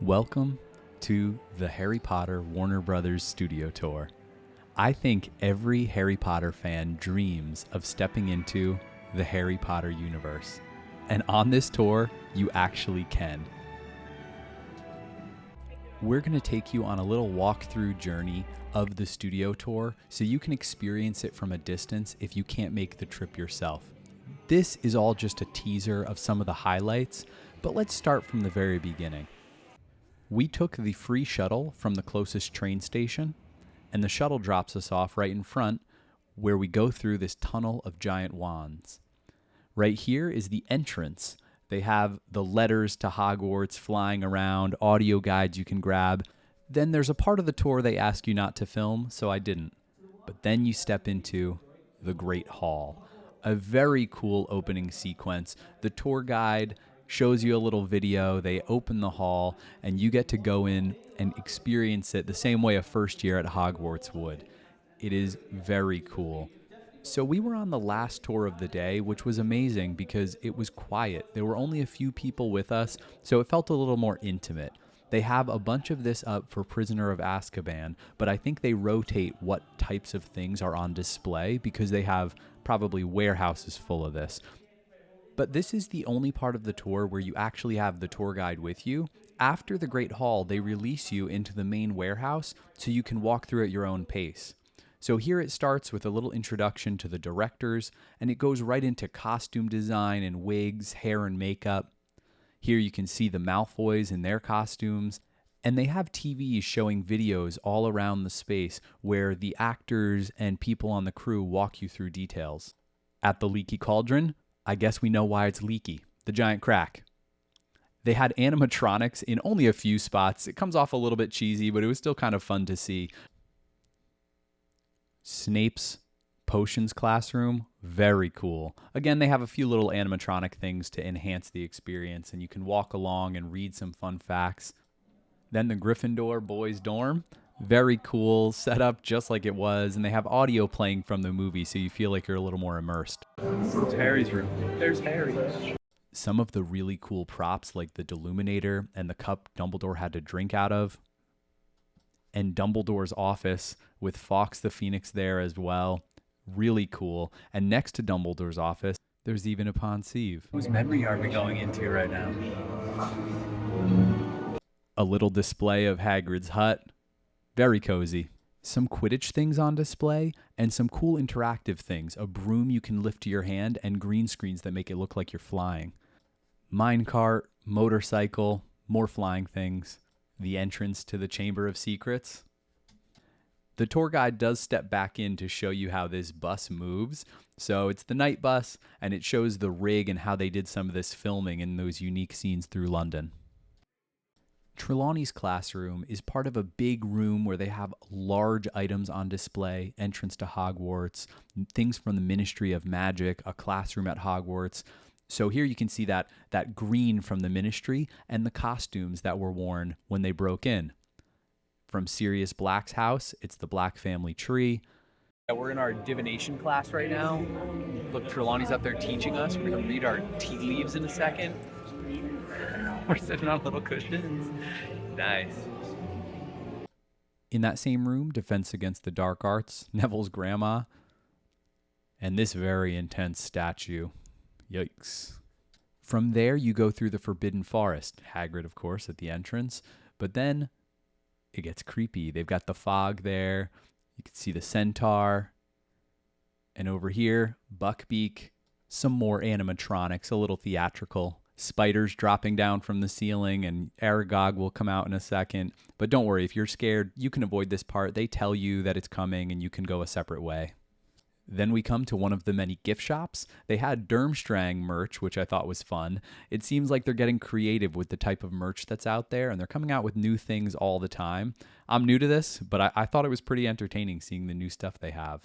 Welcome to the Harry Potter Warner Brothers Studio Tour. I think every Harry Potter fan dreams of stepping into the Harry Potter universe. And on this tour, you actually can. We're going to take you on a little walkthrough journey of the studio tour so you can experience it from a distance if you can't make the trip yourself. This is all just a teaser of some of the highlights, but let's start from the very beginning. We took the free shuttle from the closest train station, and the shuttle drops us off right in front where we go through this tunnel of giant wands. Right here is the entrance. They have the letters to Hogwarts flying around, audio guides you can grab. Then there's a part of the tour they ask you not to film, so I didn't. But then you step into the Great Hall. A very cool opening sequence. The tour guide shows you a little video, they open the hall, and you get to go in and experience it the same way a first year at Hogwarts would. It is very cool. So we were on the last tour of the day, which was amazing because it was quiet. There were only a few people with us, so it felt a little more intimate. They have a bunch of this up for Prisoner of Azkaban, but I think they rotate what types of things are on display because they have probably warehouses full of this. But this is the only part of the tour where you actually have the tour guide with you. After the Great Hall, they release you into the main warehouse so you can walk through at your own pace. So here it starts with a little introduction to the directors, and it goes right into costume design and wigs, hair and makeup. Here you can see the Malfoys in their costumes, and they have TVs showing videos all around the space where the actors and people on the crew walk you through details. At the Leaky Cauldron, I guess we know why it's leaky. The giant crack. They had animatronics in only a few spots. It comes off a little bit cheesy, but it was still kind of fun to see. Snape's potions classroom, very cool. Again, they have a few little animatronic things to enhance the experience, and you can walk along and read some fun facts. Then the Gryffindor boys' dorm. Very cool, set up just like it was, and they have audio playing from the movie so you feel like you're a little more immersed. It's Harry's room. There's Harry. Some of the really cool props like the Deluminator and the cup Dumbledore had to drink out of. And Dumbledore's office with Fawkes the Phoenix there as well. Really cool. And next to Dumbledore's office, there's even a Pensieve. Whose memory are we going into right now? A little display of Hagrid's hut. Very cozy. Some Quidditch things on display and some cool interactive things. A broom you can lift to your hand and green screens that make it look like you're flying. Minecart, motorcycle, more flying things. The entrance to the Chamber of Secrets. The tour guide does step back in to show you how this bus moves. So it's the night bus and it shows the rig and how they did some of this filming in those unique scenes through London. Trelawney's classroom is part of a big room where they have large items on display, entrance to Hogwarts, things from the Ministry of Magic, a classroom at Hogwarts. So here you can see that green from the Ministry and the costumes that were worn when they broke in. From Sirius Black's house, it's the Black family tree. We're in our divination class right now. Look, Trelawney's up there teaching us. We're going to read our tea leaves in a second. We're sitting on little cushions. Nice. In that same room, Defense Against the Dark Arts, Neville's grandma, and this very intense statue. Yikes. From there, you go through the Forbidden Forest. Hagrid, of course, at the entrance. But then it gets creepy. They've got the fog there. You can see the centaur. And over here, Buckbeak. Some more animatronics, a little theatrical. Spiders dropping down from the ceiling, and Aragog will come out in a second. But don't worry, if you're scared, you can avoid this part. They tell you that it's coming, and you can go a separate way. Then we come to one of the many gift shops. They had Durmstrang merch, which I thought was fun. It seems like they're getting creative with the type of merch that's out there, and they're coming out with new things all the time. I'm new to this, but I thought it was pretty entertaining seeing the new stuff they have.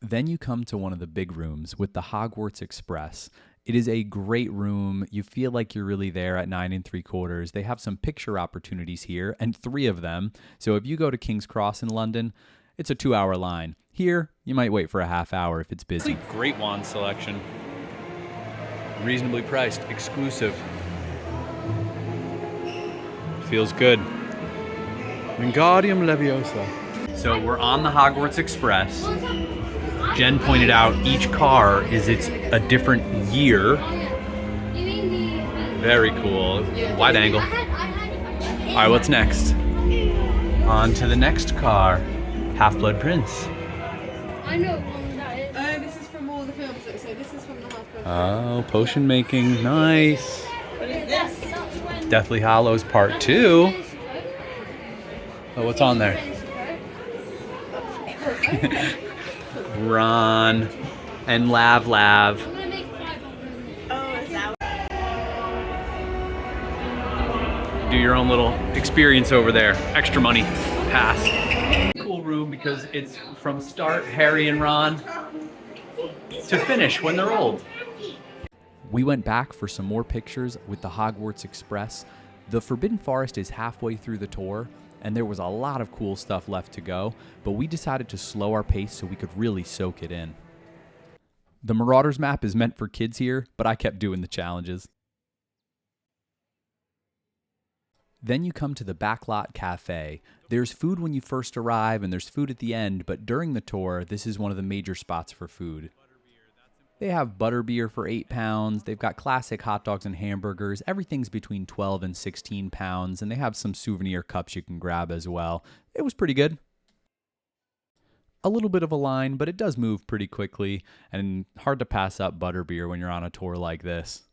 Then you come to one of the big rooms with the Hogwarts Express. It is a great room. You feel like you're really there at 9 3/4. They have some picture opportunities here, and 3 of them. So if you go to King's Cross in London, it's a 2-hour line. Here, you might wait for a half hour if it's busy. Great wand selection. Reasonably priced, exclusive. Feels good. Wingardium Leviosa. So we're on the Hogwarts Express. Jen pointed out each car is a different year. Very cool. Wide angle. All right, what's next? On to the next car. Half-Blood Prince. I know what one that is. This is from all the films, so this is from the Half-Blood. Oh, potion making. Nice. What is this? Deathly Hallows Part 2. Oh, what's on there? Ron and Lav. Do your own little experience over there. Extra money. Pass. Cool room because it's from start Harry and Ron to finish when they're old. We went back for some more pictures with the Hogwarts Express. The Forbidden Forest is halfway through the tour, and there was a lot of cool stuff left to go, but we decided to slow our pace so we could really soak it in. The Marauders map is meant for kids here, but I kept doing the challenges. Then you come to the Backlot Cafe. There's food when you first arrive and there's food at the end, but during the tour, this is one of the major spots for food. They have butterbeer for 8 pounds, they've got classic hot dogs and hamburgers, everything's between 12 and 16 pounds, and they have some souvenir cups you can grab as well. It was pretty good. A little bit of a line, but it does move pretty quickly, and hard to pass up butterbeer when you're on a tour like this.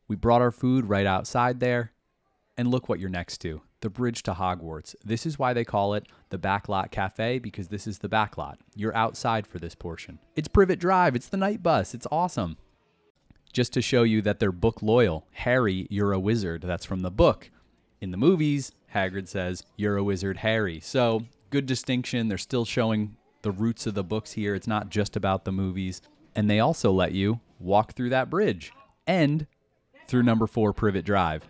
We brought our food right outside there, and look what you're next to, the bridge to Hogwarts. This is why they call it the Backlot Cafe, because this is the backlot. You're outside for this portion. It's Privet Drive, it's the night bus, it's awesome. Just to show you that they're book loyal, Harry, you're a wizard, that's from the book. In the movies, Hagrid says, you're a wizard, Harry. So, good distinction, they're still showing the roots of the books here, it's not just about the movies. And they also let you walk through that bridge, and through number 4 Privet Drive.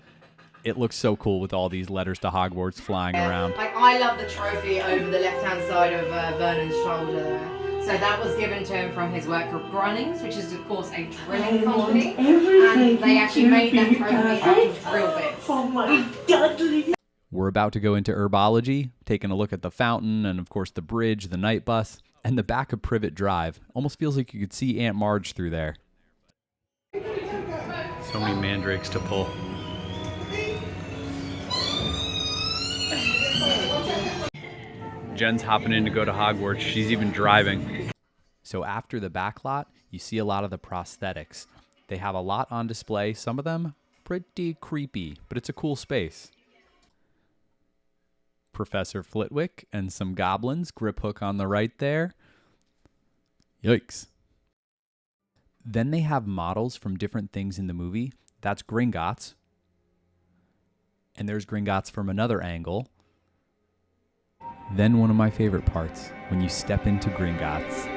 It looks so cool with all these letters to Hogwarts flying around. Like, I love the trophy over the left-hand side of Vernon's shoulder there. So that was given to him from his work for Grunnings, which is of course a drilling company. And they actually made that trophy out of drill bits. Oh my God. We're about to go into herbology, taking a look at the fountain and of course the bridge, the night bus, and the back of Privet Drive. Almost feels like you could see Aunt Marge through there. So many mandrakes to pull. Jen's hopping in to go to Hogwarts. She's even driving. So after the backlot, you see a lot of the prosthetics. They have a lot on display. Some of them pretty creepy, but it's a cool space. Professor Flitwick and some goblins. Grip hook on the right there. Yikes. Then they have models from different things in the movie. That's Gringotts. And there's Gringotts from another angle. Then one of my favorite parts, when you step into Gringotts.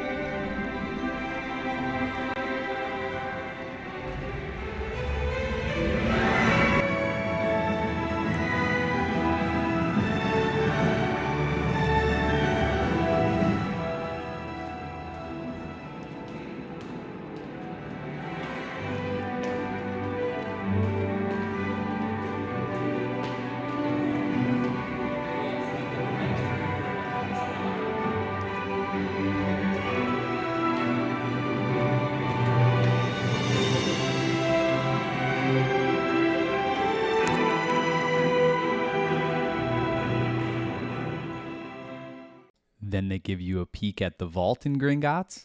Then they give you a peek at the vault in Gringotts.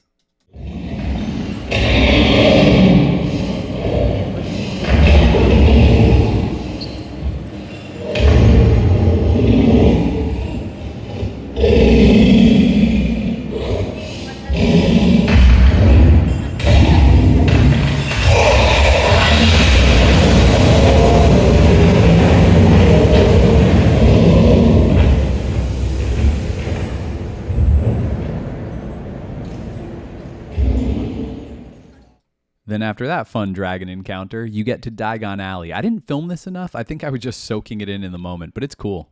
Then after that fun dragon encounter, you get to Diagon Alley. I didn't film this enough. I think I was just soaking it in the moment, but it's cool.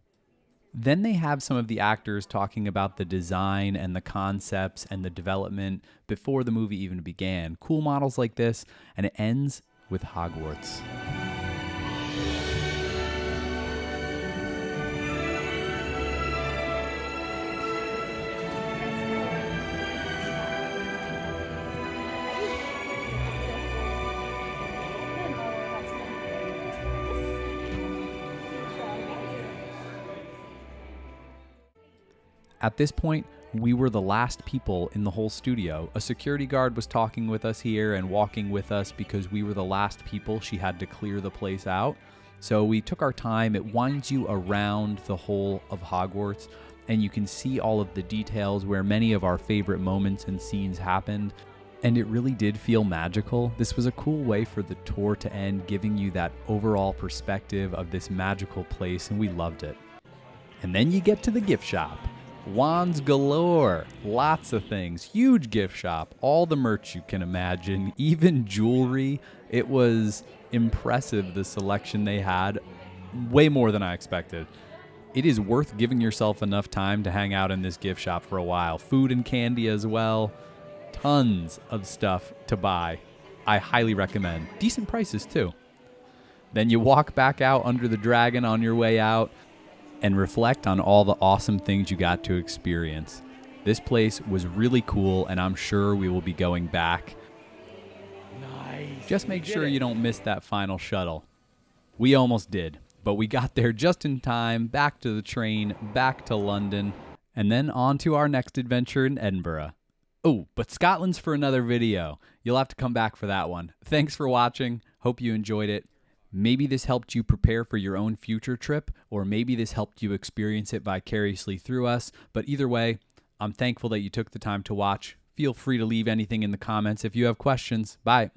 Then they have some of the actors talking about the design and the concepts and the development before the movie even began. Cool models like this, and it ends with Hogwarts. At this point, we were the last people in the whole studio. A security guard was talking with us here and walking with us because we were the last people. She had to clear the place out. So we took our time. It winds you around the whole of Hogwarts, and you can see all of the details where many of our favorite moments and scenes happened. And it really did feel magical. This was a cool way for the tour to end, giving you that overall perspective of this magical place, and we loved it. And then you get to the gift shop. Wands galore, lots of things, huge gift shop, all the merch you can imagine, even jewelry. It was impressive, the selection they had, way more than I expected. It is worth giving yourself enough time to hang out in this gift shop for a while. Food and candy as well, tons of stuff to buy. I highly recommend. Decent prices too. Then you walk back out under the dragon on your way out and reflect on all the awesome things you got to experience. This place was really cool, and I'm sure we will be going back. Nice. Just make sure you don't miss that final shuttle. We almost did, but we got there just in time, back to the train, back to London, and then on to our next adventure in Edinburgh. Oh, but Scotland's for another video. You'll have to come back for that one. Thanks for watching. Hope you enjoyed it. Maybe this helped you prepare for your own future trip, or maybe this helped you experience it vicariously through us. But either way, I'm thankful that you took the time to watch. Feel free to leave anything in the comments if you have questions. Bye.